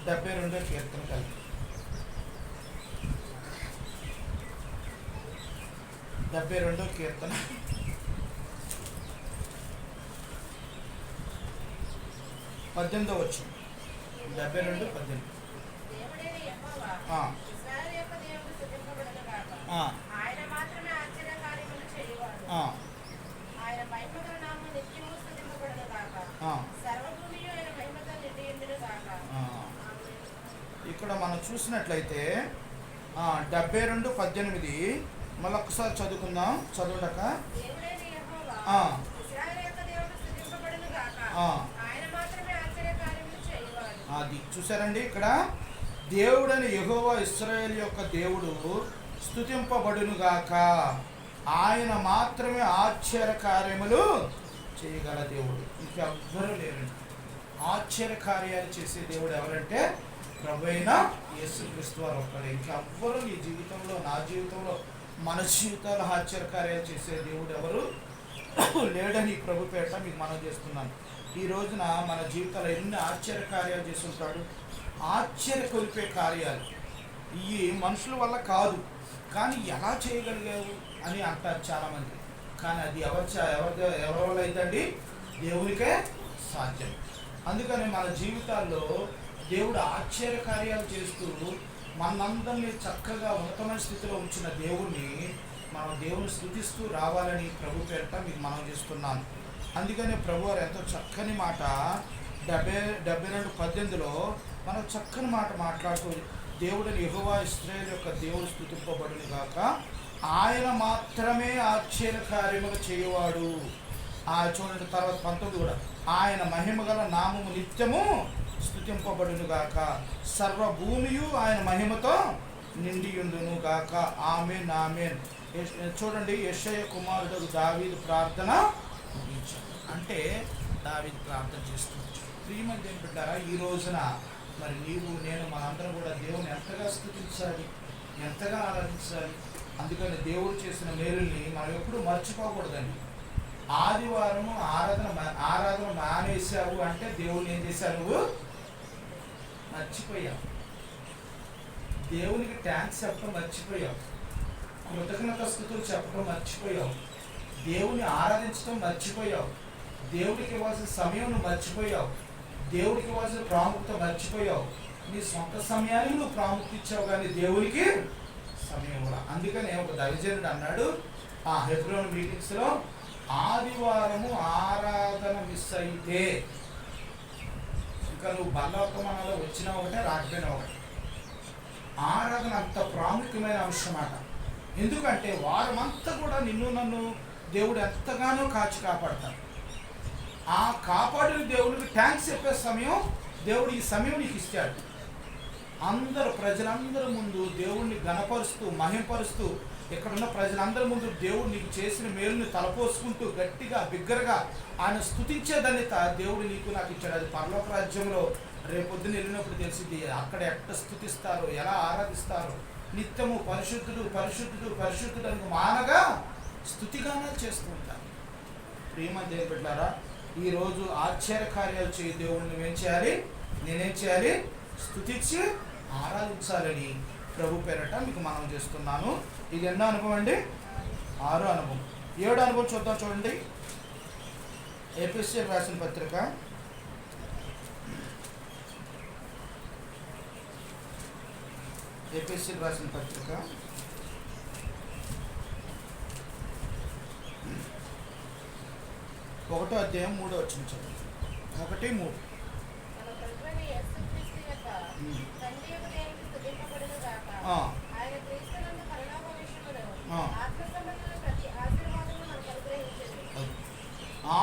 72 కీర్తన కలిపి 72వ కీర్తన 18వ వచనం. 72:18. ఇక్కడ మనం చూసినట్లయితే 72:18 మళ్ళొక్కసారి చదువుకుందాం. చదువుటక అది చూసారండి. ఇక్కడ దేవుడని యెహోవా ఇశ్రాయేలు యొక్క దేవుడు స్తుతింపబడునుగాక, ఆయన మాత్రమే ఆశ్చర్య కార్యములు చేయగల దేవుడు. ఇంకెవ్వరూ లేరండి. ఆశ్చర్య కార్యాలు చేసే దేవుడు ఎవరంటే ప్రభువైన యేసుక్రీస్తు వారు ఒక్కడే. ఇంకెవ్వరూ నీ జీవితంలో, నా జీవితంలో, మన జీవితాల్లో ఆశ్చర్య కార్యాలు చేసే దేవుడు ఎవరు లేడని ప్రభు పేట మీకు మనం చేస్తున్నాను. ఈ రోజున మన జీవితాల్లో ఎన్ని ఆశ్చర్య కార్యాలు చేస్తుంటాడు. ఆశ్చర్య కొలిపే కార్యాలు ఇవి మనుషుల వల్ల కాదు, కానీ ఎలా చేయగలిగావు అని అంటారు చాలామంది. కానీ అది ఎవరి వల్ల అయితండి? దేవునికే సాధ్యం. అందుకని మన జీవితాల్లో దేవుడు ఆశ్చర్య కార్యాలు చేస్తూ మనందరినీ చక్కగా ఉన్నతమైన స్థితిలో ఉంచిన దేవుణ్ణి మనం దేవుని స్తుతిస్తూ రావాలని ప్రభు పేరిట మీకు మనం చేస్తున్నాను. అందుకనే ప్రభు వారు ఎంతో చక్కని మాట 72:18 మనం చక్కని మాట మాట్లాడుతూ దేవుడిని యెహోవా ఇశ్రాయేలు యొక్క దేవుడు స్తుతింపబడును గాక, ఆయన మాత్రమే ఆశ్చర్య కార్యములు చేయవాడు. చూడండి తర్వాత 19 కూడా, ఆయన మహిమగల నామము నిత్యము స్తుతింపబడును గాక, సర్వభూమియు ఆయన మహిమతో నిండియుండును గాక. ఆమేన్ ఆమేన్. చూడండి, యెషయా కుమారుడు దావీదు ప్రార్థన అంటే దావీదు ప్రార్థన చేస్తుంది. ప్రియమంది ఏం పెట్టారా, ఈ రోజున మరి నీవు నేను మనందరం కూడా దేవుని ఎంతగా స్తుతించాలి, ఎంతగా ఆరాధించాలి. అందుకని దేవుడు చేసిన మేలుల్ని మనం ఎప్పుడు మర్చిపోకూడదండి. ఆదివారం ఆరాధన మానేసావు అంటే దేవుని ఏం చేశావు? నువ్వు మర్చిపోయావు. దేవునికి థ్యాంక్స్ చెప్పడం మర్చిపోయావు, కృతజ్ఞత స్తుతులు చెప్పడం మర్చిపోయావు, దేవుని ఆరాధించడం మర్చిపోయావు, దేవుడికి ఇవ్వాల్సిన సమయం నువ్వు మర్చిపోయావు, దేవుడికి ఇవ్వాల్సిన ప్రాముఖ్యత మర్చిపోయావు. నీ సొంత సమయానికి నువ్వు ప్రాముఖ్యత ఇచ్చావు, కానీ దేవునికి సమయం కూడా. అందుకనే ఒక దైవజనుడు అన్నాడు హెబ్రోన్ మీటింగ్స్లో, ఆదివారము ఆరాధన మిస్ అయితే ఇంకా నువ్వు బల్లవర్తమానంలో వచ్చినా ఒకటే, రాకపోయినా ఒకటే. ఆరాధన అంత ప్రాముఖ్యమైన అంశం అన్నమాట. ఎందుకంటే వారం అంతా కూడా నిన్ను నన్ను దేవుడు ఎంతగానో కాచి కాపాడతాడు. ఆ కాపాడిన దేవుడికి థ్యాంక్స్ చెప్పే సమయం దేవుడు ఈ సమయం నీకు ఇస్తాడు. ప్రజలందరి ముందు దేవుడిని ఘనపరుస్తూ మహింపరుస్తూ, ఇక్కడున్న ప్రజలందరి ముందు దేవుడు నీకు చేసిన మేలుని తలపోసుకుంటూ గట్టిగా బిగ్గరగా ఆయన స్తుతించేదాన్ని దేవుడు నీకు నాకు ఇచ్చాడు. అది పరలోక రాజ్యంలో రేపొద్దున వెళ్ళినప్పుడు తెలిసింది. అక్కడ ఎట్ట స్తుతిస్తారో, ఎలా ఆరాధిస్తారో, నిత్యము పరిశుద్ధుడు పరిశుద్ధుడు పరిశుద్ధుడు అని మానగా స్తుతిగానాలు చేస్తూ ఉంటారు. ప్రియమైన దేవుని బిడ్డలారా, ఈరోజు ఆశ్చర్య కార్యాలు చేయ దేవుడిని నువ్వేం చేయాలి? నేనేం చేయాలి? స్తుతించి ఆరాధించాలని ప్రభు పేరట మీకు మనం చేస్తున్నాను. ఇది ఎన్నో అనుభవం అండి? 6వ అనుభవం. 7వ అనుభవం చూద్దాం. చూడండి, ఎఫెసీయులకు రాసిన పత్రిక 1వ అధ్యాయం 3వ వచనం చదువు. 1-3.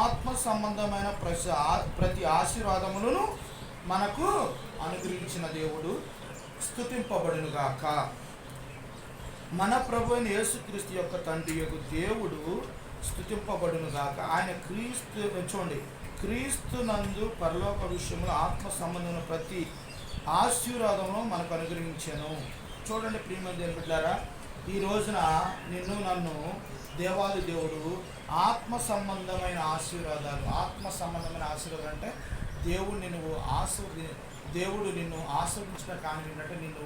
ఆత్మ సంబంధమైన ప్రతి ఆశీర్వాదములను మనకు అనుగ్రహించిన దేవుడు స్తుతింపబడునుగాక. మన ప్రభు అయిన యేసుక్రీస్తు యొక్క తండ్రి యొక్క దేవుడు స్తుతింపబడునుగాక. ఆయన క్రీస్తు నందు పరలోక విషయంలో ఆత్మ సంబంధమైన ప్రతి ఆశీర్వాదమును మనకు అనుగ్రహించాను. చూడండి ప్రియమైన దేవుని బిడ్డలారా, ఈ రోజున నిన్ను నన్ను దేవాది దేవుడు ఆత్మ సంబంధమైన ఆశీర్వాదాలు అంటే దేవుడు నిన్ను ఆశీర్వదించిన కానీ ఏంటంటే నిన్ను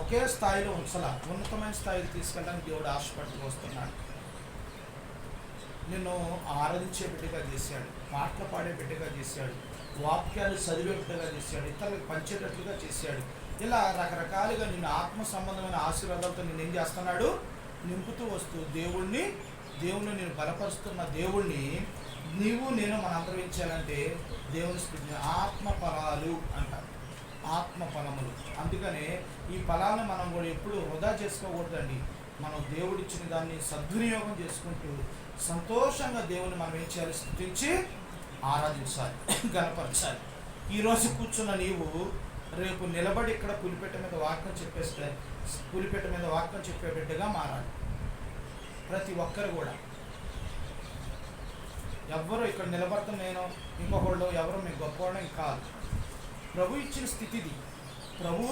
ఒకే స్థాయిలో ఉంచాల, ఉన్నతమైన స్థాయికి తీసుకెళ్ళడానికి దేవుడు ఆశపడుతూ వస్తున్నాడు. నిన్ను ఆరాధించే బిడ్డగా చేశాడు, పాటలు పాడే బిడ్డగా చేశాడు, వాక్యాలు చదివే బిడ్డగా చేశాడు, ఇతరులకు పంచేటట్లుగా చేశాడు. ఇలా రకరకాలుగా నిన్ను ఆత్మ సంబంధమైన ఆశీర్వాదాలతో నేను ఏం చేస్తున్నాడు, నింపుతూ వస్తూ దేవుణ్ణి నేను బలపరుస్తున్న దేవుణ్ణి నేను మనందరం ఏం చేయాలంటే దేవుని స్థితి ఆత్మ ఫలాలు అంటారు, ఆత్మ ఫలములు. అందుకనే ఈ ఫలాలను మనం కూడా ఎప్పుడు వృధా చేసుకోకూడదండి. మనం దేవుడిచ్చిన దాన్ని సద్వినియోగం చేసుకుంటూ సంతోషంగా దేవుని మనం ఏం చేయాలి, స్తుతించి ఆరాధించాలి, గణపరచాలి. ఈరోజు కూర్చున్న నీవు రేపు నిలబడి ఇక్కడ పులిపెట్ట మీద వాక్యం చెప్పేస్తే పులిపెట్ట మీద వాక్యం చెప్పే బిడ్డగా మారాలి. ప్రతి ఒక్కరు కూడా ఎవ్వరు ఇక్కడ నిలబడతాం నేను ఇంకొకళ్ళు ఎవరు మీకు గొప్పవాళ్ళం కాదు. ప్రభు ఇచ్చిన స్థితిది. ప్రభు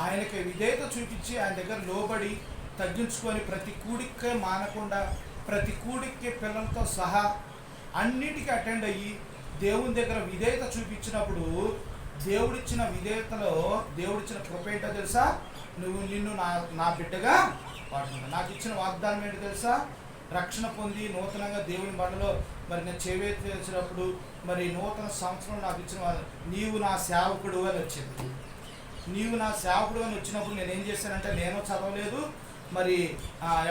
ఆయనకి విధేయత చూపించి ఆయన దగ్గర లోబడి తగ్గించుకొని ప్రతి కూడికే మానకుండా ప్రతి కూడికి పిల్లలతో సహా అన్నిటికీ అటెండ్ అయ్యి దేవుని దగ్గర విధేయత చూపించినప్పుడు దేవుడిచ్చిన విధేయతలో దేవుడిచ్చిన కృప ఏంటో తెలుసా, నిన్ను నా బిడ్డగా వాడుకుంటా. నాకు ఇచ్చిన వాగ్దానం ఏంటో తెలుసా, రక్షణ పొంది నూతనంగా దేవుని బండలో మరి నేను చేసినప్పుడు మరి నూతన సంవత్సరం నాకు ఇచ్చిన నీవు నా సేవకుడు అని వచ్చింది. నీవు నా సేవకుడు అని వచ్చినప్పుడు నేను ఏం చేశానంటే, నేను చదవలేదు, మరి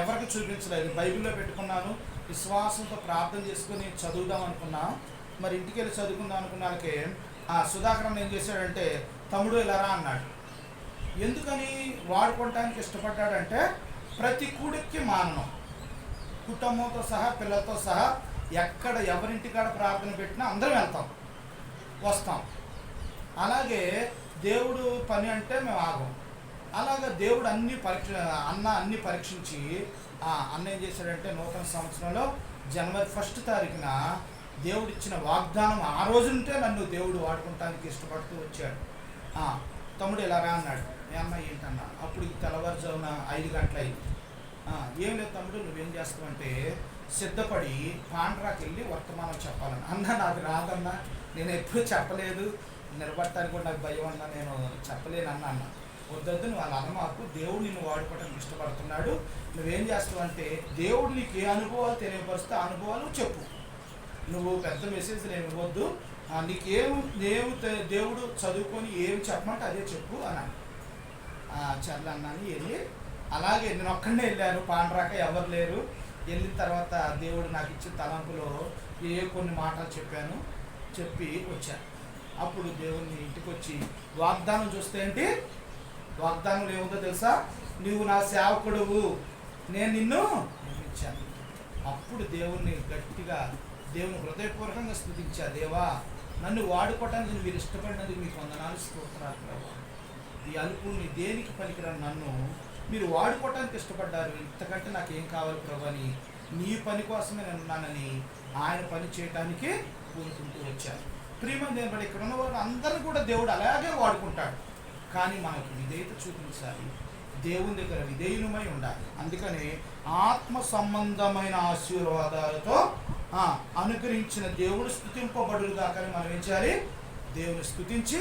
ఎవరికి చూపించలేదు, బైబిల్లో పెట్టుకున్నాను, విశ్వాసంతో ప్రార్థన చేసుకుని చదువుదాం అనుకున్నా. మరి ఇంటికి వెళ్ళి చదువుకుందాం అనుకున్నాకే సుధాకరన్ ఏం చేశాడంటే, తమ్ముడు ఇలా రా అన్నాడు. ఎందుకని వాడుకోవటానికి ఇష్టపడ్డాడంటే, ప్రతి కూడికి మాననం, కుటుంబంతో సహా పిల్లలతో సహా ఎక్కడ ఎవరింటికాడ ప్రార్థన పెట్టినా అందరం వెళ్తాం వస్తాం. అలాగే దేవుడు పని అంటే మేము ఆగం. అలాగే దేవుడు అన్ని పరీక్షించి అన్న ఏం చేశాడంటే, నూతన సంవత్సరంలో జనవరి 1 తారీఖున దేవుడు ఇచ్చిన వాగ్దానం ఆ రోజుంటే నన్ను దేవుడు వాడుకుంటానికి ఇష్టపడుతూ వచ్చాడు. తమ్ముడు ఇలా రా అన్నాడు. ఏ అన్న ఏంటన్నా? అప్పుడు తెల్లవారుజామున 5 గంటలు అయింది. ఏం లేదు తమ్ముడు, నువ్వేం చేస్తావంటే సిద్ధపడి పాండ్రాకి వెళ్ళి వర్తమానం చెప్పాలని. అన్న నాకు రాదన్నా, నేను ఎప్పుడు చెప్పలేదు, నిలబడటానికి కూడా నాకు భయం అన్నా, నేను చెప్పలేను అన్న. వద్దొద్దు, నువ్వు వాళ్ళ అన్న మాకు దేవుడు నిన్ను వాడుకోవడానికి ఇష్టపడుతున్నాడు. నువ్వేం చేస్తావంటే దేవుడు నీకు ఏ అనుభవాలు తెలియపరుస్తే ఆ అనుభవాలు చెప్పు. నువ్వు పెద్ద మెసేజ్లు ఏమి ఇవ్వద్దు, దేవుడు చదువుకొని ఏమి చెప్పమంటే అదే చెప్పు అన్నాను. చర్ల అన్నాను. వెళ్ళి అలాగే నేను ఒక్కడే వెళ్ళాను, పాండ్రాక ఎవరు లేరు. వెళ్ళిన తర్వాత దేవుడు నాకు ఇచ్చిన తలంపులో కొన్ని మాటలు చెప్పి వచ్చాను. అప్పుడు దేవుని ఇంటికి వచ్చి వాగ్దానం చూస్తే ఏంటి, వాగ్దానంలో ఏముందో తెలుసా, నువ్వు నా సేవకుడువు, నేను నిన్ను నిర్మించాను. అప్పుడు దేవుణ్ణి గట్టిగా దేవుని హృదయపూర్వకంగా స్తుతించా. దేవా, నన్ను వాడుకోవటానికి మీరు ఇష్టపడినందుకు మీకు వందనాలు, స్తోత్రాలు ప్రభు. ఈ అల్పుని దేనికి పనికిరాని నన్ను మీరు వాడుకోవటానికి ఇష్టపడ్డారు, ఇంతకంటే నాకేం కావాలి ప్రభు అని నీ పని కోసమే నేను ఉన్నానని ఆయన పని చేయటానికి కోరుకుంటూ వచ్చాను. ప్రియమైన దేవుడు, ఇక్కడ ఉన్న వాళ్ళు అందరినీ కూడా దేవుడు అలాగే వాడుకుంటాడు. కానీ మనకు విధేయత చూపించాలి, దేవుని దగ్గర విధేయులమై ఉండాలి. అందుకని ఆత్మ సంబంధమైన ఆశీర్వాదాలతో అనుగ్రహించిన దేవుడు స్తుతింపబడుగా కానీ మనం ఏం చేయాలి, దేవుని స్తుతించి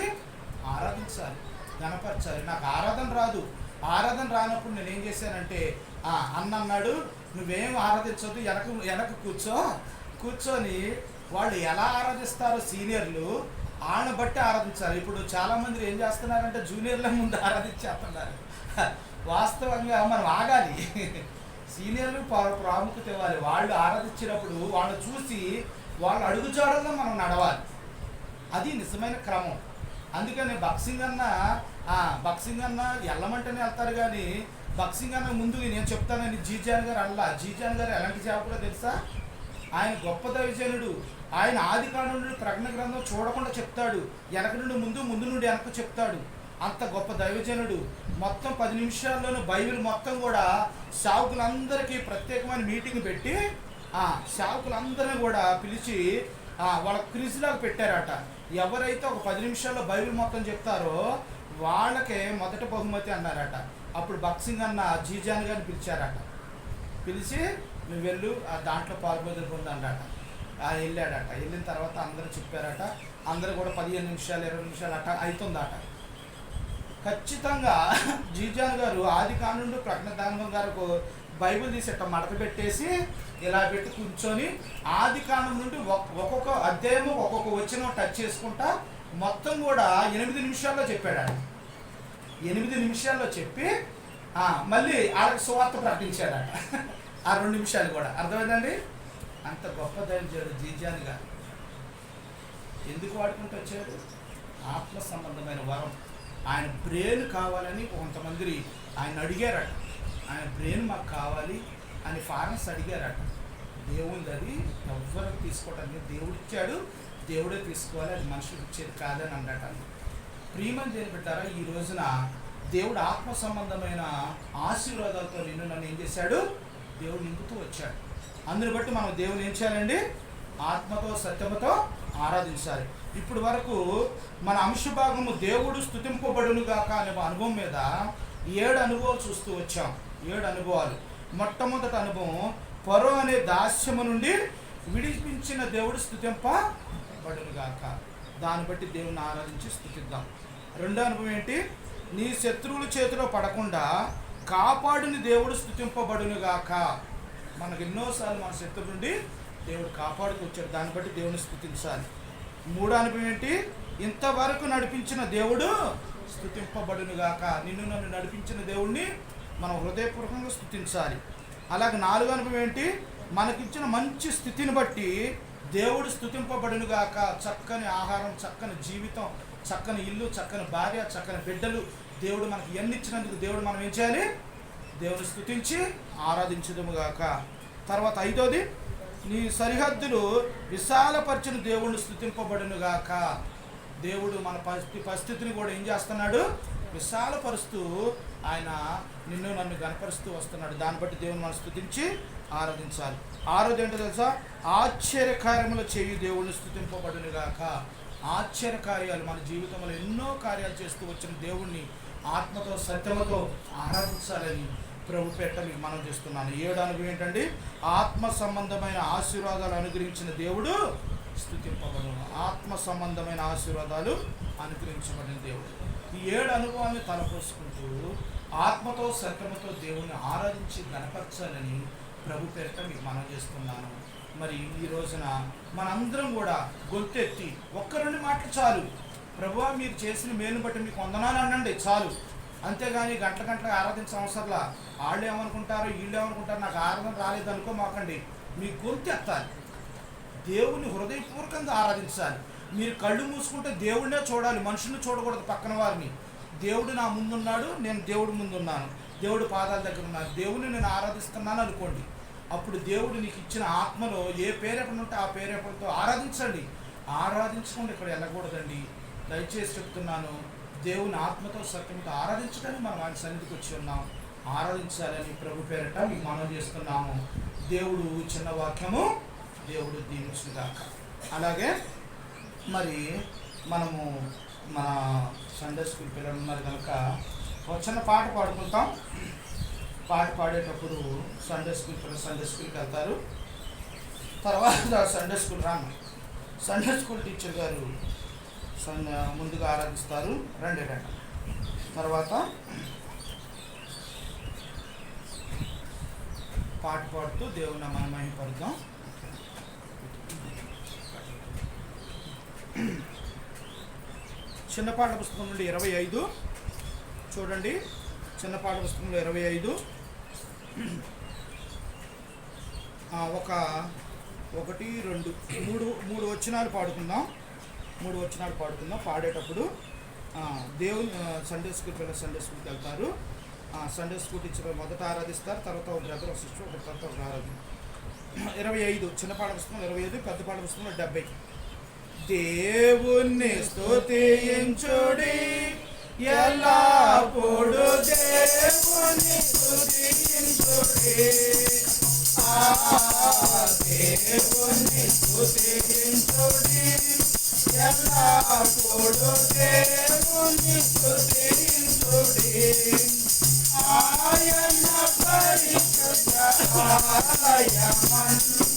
ఆరాధించాలి, గణపరచాలి. నాకు ఆరాధన రాదు. ఆరాధన రానప్పుడు నేను ఏం చేశానంటే, అన్న అన్నాడు, నువ్వేం ఆరాధించొద్దు, వెనక కూర్చొని వాళ్ళు ఎలా ఆరాధిస్తారో సీనియర్లు ఆయన బట్టి ఆరాధించాలి. ఇప్పుడు చాలామంది ఏం చేస్తున్నారంటే జూనియర్ల ముందు ఆరాధించేస్తున్నారు. వాస్తవంగా మనం ఆగాలి, సీనియర్లు ప్రాముఖ్యత ఇవ్వాలి. వాళ్ళు ఆరాధించినప్పుడు వాళ్ళు చూసి వాళ్ళు అడుగుజాడల్లో మనం నడవాలి, అది నిజమైన క్రమం. అందుకని బాక్సింగ్ అన్న వెళ్ళమంటేనే వెళ్తారు, కానీ బాక్సింగ్ అన్న ముందు నేను చెప్తానని జీజాన్ గారు జీజాన్ గారు ఎలాంటి సేవకుడో తెలుసా, ఆయన గొప్ప దైవజనుడు. ఆయన ఆది కాండం నుండి ప్రకటన గ్రంథం చూడకుండా చెప్తాడు, వెనక నుండి ముందు నుండి వెనక చెప్తాడు. అంత గొప్ప దైవజనుడు. మొత్తం 10 నిమిషాల్లోనూ బైబిల్ మొత్తం కూడా సేవకులందరికీ ప్రత్యేకమైన మీటింగ్ పెట్టి సేవకులందరినీ కూడా పిలిచి వాళ్ళ క్రిజ్లాగా పెట్టారట. ఎవరైతే ఒక 10 నిమిషాల్లో బైబిల్ మొత్తం చెప్తారో వాళ్ళకే మొదటి బహుమతి అన్నారట. అప్పుడు బాక్సింగ్ అన్న జీజాన్ గారిని పిలిచారట. పిలిచి నువ్వు వెళ్ళు దాంట్లో పాల్పొందుకుంది అన్నట. వెళ్ళాడట. వెళ్ళిన తర్వాత అందరూ చెప్పారట. అందరూ కూడా 15 నిమిషాలు 20 నిమిషాలు అట అవుతుందట. ఖచ్చితంగా జీజాన్ గారు ఆది కాండం ప్రకటన గ్రంథం గారు బైబిల్ తీసి ఇట్లా మడత పెట్టేసి ఇలా పెట్టి కూర్చొని ఆది కాండం నుండి ఒక్కొక్క అధ్యాయము ఒక్కొక్క వచనం టచ్ చేసుకుంటా మొత్తం కూడా 8 నిమిషాల్లో చెప్పాడు ఆయన. 8 నిమిషాల్లో చెప్పి మళ్ళీ వాళ్ళకి సువార్త ప్రకటించాడట ఆ 2 నిమిషాలు కూడా. అర్థమైందండి? అంత గొప్ప దైవజనుడు జీజాని గారు ఎందుకు వాడుకుంటూ వచ్చాడు? ఆత్మ సంబంధమైన వరం. ఆయన బ్రెయిన్ కావాలని కొంతమంది ఆయన అడిగారట. ఆయన బ్రెయిన్ మాకు కావాలి అని ఫారెన్స్ అడిగారట. దేవుడిది అది ఎవ్వరికి తీసుకోవటానికి దేవుడు ఇచ్చాడు, దేవుడే తీసుకోవాలి, అది మనుషులు ఇచ్చేది కాదని అన్నట. ప్రియమని దేని పెట్టారా? ఈ రోజున దేవుడు ఆత్మ సంబంధమైన ఆశీర్వాదాలతో నన్ను ఏం చేశాడు? దేవుడు నింపుతూ వచ్చాడు. అందుని బట్టి మనం దేవుని ఏం చేయాలండి? ఆత్మతో సత్యముతో ఆరాధించాలి. ఇప్పుడు వరకు మన అంశభాగము దేవుడు స్తుతింపబడును గాక అనే అనుభవం మీద 7 అనుభవాలు చూస్తూ వచ్చాం. 7 అనుభవాలు. మొట్టమొదటి అనుభవం, ఫరో అనే దాస్యము నుండి విడిపించిన దేవుడు స్తుతింపబడును గాక. దాన్ని బట్టి దేవుని ఆరాధించి స్తుతిద్దాం. రెండో అనుభవం ఏంటి? నీ శత్రువుల చేతిలో పడకుండా కాపాడుని దేవుడు స్తుతింపబడును గాక. మనకు ఎన్నోసార్లు మన శత్రువు నుండి దేవుడు కాపాడుకు వచ్చాడు. దాన్ని బట్టి దేవుని స్తుతించాలి. మూడో అనుభవం ఏంటి? ఇంతవరకు నడిపించిన దేవుడు స్తుతింపబడును గాక. నన్ను నడిపించిన దేవుణ్ణి మనం హృదయపూర్వకంగా స్తుతించాలి. అలాగే నాలుగో అనుభవం ఏంటి? మనకిచ్చిన మంచి స్థితిని బట్టి దేవుడు స్తుతింపబడును గాక. చక్కని ఆహారం, చక్కని జీవితం, చక్కని ఇల్లు, చక్కని భార్య, చక్కని బిడ్డలు, దేవుడు మనకి ఇవన్నీ ఇచ్చినందుకు దేవుడు మనం ఏం చేయాలి? దేవుని స్తుతించి ఆరాధించదుము గాక. తర్వాత ఐదోది, నీ సరిహద్దులు విశాలపరిచిన దేవుణ్ణి స్తుతింపబడును గాక. దేవుడు మన పరిస్థితిని కూడా ఏం చేస్తున్నాడు? విశాలపరుస్తూ ఆయన నన్ను గణపరుస్తూ వస్తున్నాడు. దాన్ని బట్టి దేవుని మనం స్తుతించి ఆరాధించాలి. ఆరోది ఏంటో తెలుసా? ఆశ్చర్యకార్యములు చేయు దేవుణ్ణి స్తుతింపబడును గాక. ఆశ్చర్యకార్యాలు, మన జీవితంలో ఎన్నో కార్యాలు చేస్తూ వచ్చిన దేవుణ్ణి ఆత్మతో సత్యముతో ఆరాధించాలని ప్రభు పేట మీకు మనం చేస్తున్నాను. 7 అనుభవం ఏంటండి? ఆత్మ సంబంధమైన ఆశీర్వాదాలు అనుగ్రహించిన దేవుడు స్తుతింపబడును. ఆత్మ సంబంధమైన ఆశీర్వాదాలు అనుగ్రహించబడిన దేవుడు. ఈ 7 అనుభవాన్ని తలపోసుకుంటూ ఆత్మతో సత్యముతో దేవుణ్ణి ఆరాధించి గణపరచాలని ప్రభు పేట మీకు మనం చేస్తున్నాను. మరి ఈ రోజున మనందరం కూడా గొంతెత్తి 1-2 మాటలు చాలు. ప్రభువా, మీరు చేసిన మేలుని బట్టి మీకు వందనాలు అనండి చాలు. అంతేగాని గంటలు ఆరాధించిన అవసరంలా వాళ్ళు ఏమనుకుంటారో వీళ్ళు ఏమనుకుంటారో నాకు ఆరాధన రాలేదు అనుకోమాకండి. మీ గొంతు ఎత్తాలి, దేవుని హృదయపూర్వకంగా ఆరాధించాలి. మీరు కళ్ళు మూసుకుంటే దేవుడినే చూడాలి, మనుషుల్ని చూడకూడదు, పక్కన వారిని. దేవుడు నా ముందున్నాడు, నేను దేవుడి ముందున్నాను, దేవుడు పాదాల దగ్గర ఉన్నాను, దేవుడిని నేను ఆరాధిస్తున్నాను అనుకోండి. అప్పుడు దేవుడు నీకు ఇచ్చిన ఆత్మలో ఏ పేరెపడి ఉంటే ఆ పేరెపడితో ఆరాధించండి. ఆరాధించకుండా ఇక్కడ వెళ్ళకూడదండి. దయచేసి చెప్తున్నాను, దేవుని ఆత్మతో సత్యంతో ఆరాధించడానికి మనం ఆయన సన్నిధికి వచ్చి ఉన్నాం. ఆరాధించాలని ప్రభు పేరట మీకు మనం చేస్తున్నాము. దేవుడు చిన్న వాక్యము దేవుడు దీవించుగాక. అలాగే మరి మనము మన సండే స్కూల్ పిల్లలు ఉన్నారు కనుక ఒక చిన్న పాట పాడుకుంటాం. పాట పాడేటప్పుడు సండే స్కూల్కి వెళ్తారు. తర్వాత సండే స్కూల్ టీచర్ గారు ముందుగా ఆరాధిస్తారు. రండి. తర్వాత పాట పాడుతూ దేవుని నామాన్ని మహిమపరుద్దాం. చిన్న పాఠ పుస్తకం నుండి 25 చూడండి. చిన్న పాఠ పుస్తకంలో 25 1, 2, 3 వచనాలు పాడుకుందాం. 3 వచనాలు పాడుకుందాం. పాడేటప్పుడు దేవుని సండే స్కూల్కి వెళ్తారు. సండే స్కూల్ టీచర్ మొదట ఆరాధిస్తారు, తర్వాత ఒక బ్రదర్ సిస్టర్, ఒక తర్వాత ఒక ఆరాధన. 25 చిన్న పాఠ పుస్తకం 25, పెద్ద పాఠ పుస్తకంలో 70. దేవుణ్ణి స్తుతించుడి ఎల్లప్పుడు, దేవుని స్తుతించుడి, దేవుని స్తుతించుడి ఎల్లప్పుడు, దేవుని స్తుతించుడి. ఆయన పరిశుద్ధ ఆలయమందు,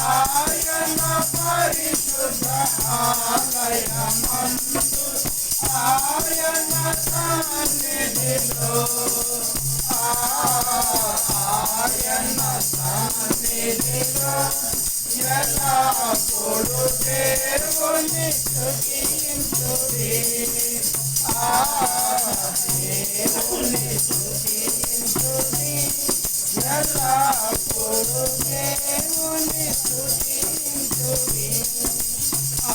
ఆయన పరిశుద్ధ ఆలయమందు, ఆయన సన్నిధిలో ఆయన సన్నిధిలో ఎల్లప్పుడూ దేవుని స్తుతించుడి. దేవుని స్తుతించుడి, ఎల్లప్పుడూ దేవుని స్తుతించుడి.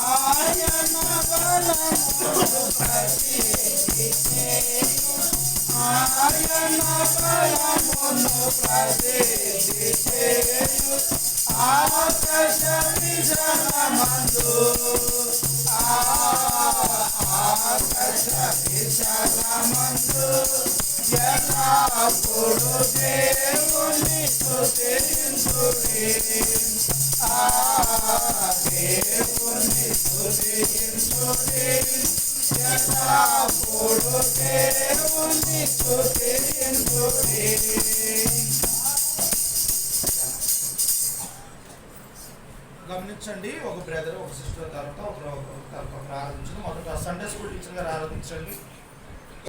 ఆయన బలమును ప్రసిద్ధి చేయు, ఆయన బలమును ప్రసిద్ధి చేయు. ఆకాశ విశాలమందు, ఆకాశ విశాలమందు ఎల్లప్పుడూ దేవుని స్తుతించుడి. దేవుని స్తుతించుడి, ఎల్లప్పుడూ దేవుని స్తుతించుడి. గమనించండి, ఒక బ్రదర్ ఒక సిస్టర్ తర్వాత ఒక ఆరాధించండి. మొదట సండే స్కూల్ టీచర్ గారు ఆరాధించండి.